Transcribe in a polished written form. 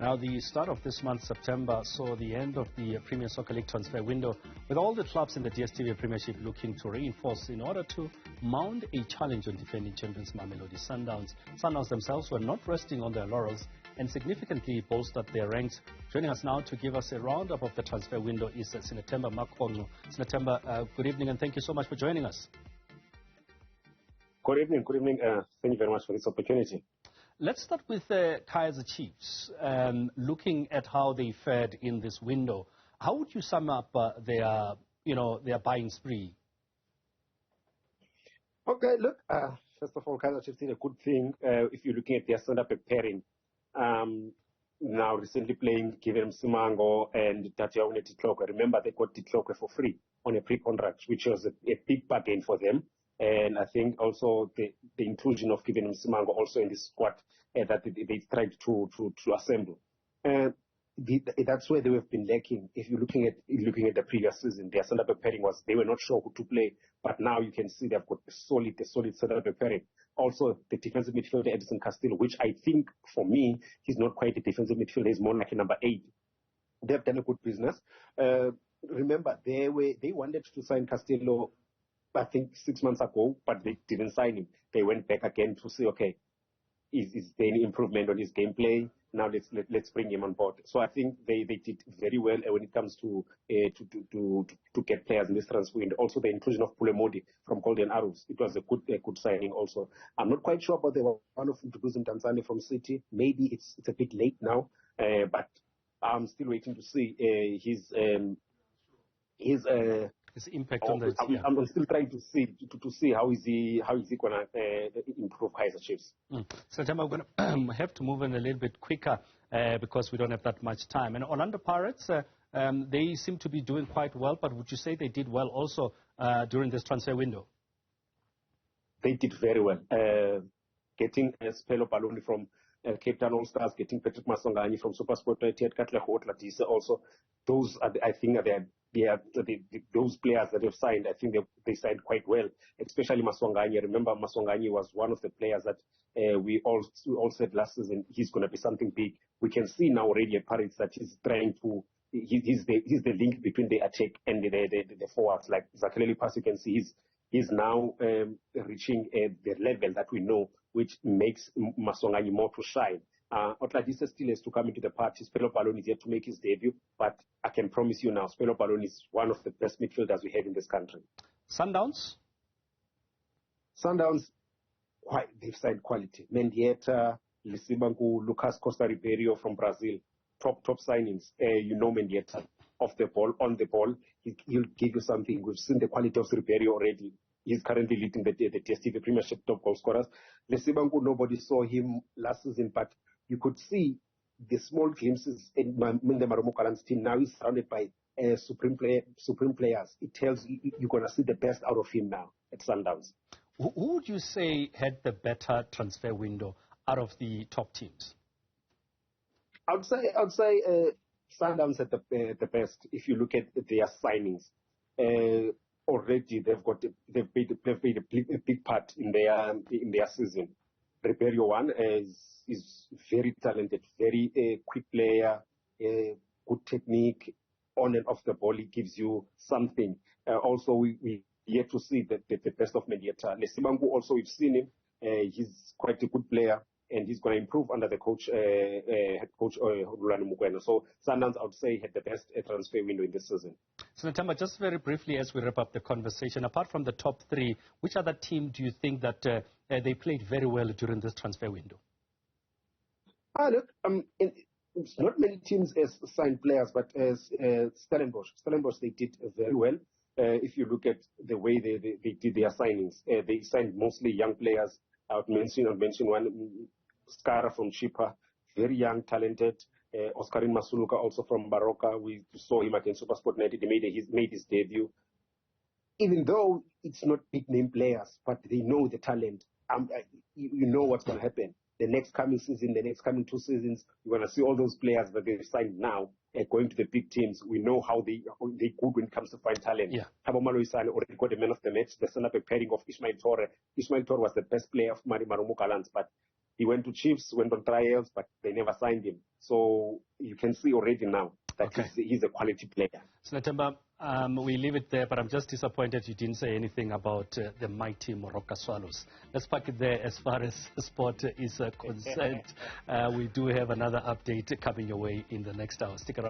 Now, the start of this month, September, saw the end of the Premier Soccer League transfer window, with all the clubs in the DStv Premiership looking to reinforce in order to mount a challenge on defending champions Mamelodi Sundowns. Sundowns themselves were not resting on their laurels and significantly bolstered their ranks. Joining us now to give us a roundup of the transfer window is Sinethemba Makonco. Sinethemba, good evening and thank you so much for joining us. Good evening. Thank you very much for this opportunity. Let's start with the Kaizer Chiefs. Looking at how they fared in this window, how would you sum up their buying spree? Okay, look, first of all, Kaizer Chiefs did a good thing. If you're looking at their stand-up pairing, now recently playing Given Simango and Tatiaune Titlokwe. Remember, they got Titlokwe for free on a pre-contract, which was a big bargain for them. And I think also the inclusion of Given Simango also in this squad that they tried to assemble. That's where they have been lacking. If you're looking at the previous season, their stand-up pairing was they were not sure who to play, but now you can see they've got a solid stand-up pairing. Also, the defensive midfielder Edison Castillo, which I think for me he's not quite a defensive midfielder, he's more like a number 8. They've done a good business. Remember, they wanted to sign Castillo, I think 6 months ago, but they didn't sign him. They went back again to see, okay, is there any improvement on his gameplay? Now let's bring him on board. So I think they did very well when it comes to get players in this transfer window. Also the inclusion of Pulemodi from Golden Arrows, it was a good signing also. I'm not quite sure about the one of introducing Tanzania from City. Maybe it's a bit late now, but I'm still waiting to see his impact on the team. I'm still trying to see how is he gonna improve Kaizer Chiefs. So we're gonna have to move in a little bit quicker because we don't have that much time. And Orlando Pirates, they seem to be doing quite well, but would you say they did well also during this transfer window? They did very well. Getting Spelo Baloni from Cape Town All Stars, getting Patrick Masongani from SuperSport 98, Katlego Otladise also. Those are those players that have signed. I think they signed quite well, especially Masongani. Remember, Masongani was one of the players that we all said last season he's going to be something big. We can see now already at Paris that he's trying to. He's the link between the attack and the forwards. Like Zachary Pass, you can see he's now reaching the level that we know, which makes Masongani more to shine. Otladise still has to come into the party. Spelo Baloni is yet to make his debut, but I can promise you now, Spelo Baloni is one of the best midfielders we have in this country. Sundowns, they've signed quality. Mendieta, Lisibangu, Lucas Costa Ribeiro from Brazil, top signings. Mendieta, off the ball, on the ball, he'll give you something. We've seen the quality of Ribeiro already. He's currently leading the DStv Premiership top goal scorers. Lesibangu, nobody saw him last season, but you could see the small glimpses in the Maromokalan's team. Now he's surrounded by supreme players. It tells you you're going to see the best out of him now at Sundowns. Who would you say had the better transfer window out of the top teams? I'd say Sundowns had the best. If you look at their signings, already they've played a big part in their season. Ribeiro one is very talented, very quick player, good technique on and off the ball. He gives you something. Also, we yet to see the best of Mendieta. Lesibangu also, we've seen him. He's quite a good player, and he's going to improve under the head coach Rulani Mukwena. So Sundowns, I would say, had the best transfer window in this season. So Sinethemba, just very briefly as we wrap up the conversation, apart from the top 3, which other team do you think that they played very well during this transfer window? Look, not many teams as signed players, but as Stellenbosch, they did very well. If you look at the way they did their signings, they signed mostly young players. I'll mention one, Skara from Chippa, very young, talented. Oscarin Masuluka also from Baroka. We saw him against SuperSport 90. He made his debut. Even though it's not big name players, but they know the talent. You know what's going to happen. The next coming season, the next coming 2 seasons, you're going to see all those players that they've signed now going to the big teams. We know how they good when it comes to find talent. Yeah. Habomalo Isane already got the man of the match. The stand-up pairing of Ismail Torre. Ismail Torre was the best player of Maromoka Lands, but he went to Chiefs, went on trials, but they never signed him. So you can see already now that Okay. he's a quality player. Sinethemba, we leave it there, but I'm just disappointed you didn't say anything about the mighty Moroka Swallows. Let's park it there as far as sport is concerned. We do have another update coming your way in the next hour. Stick around.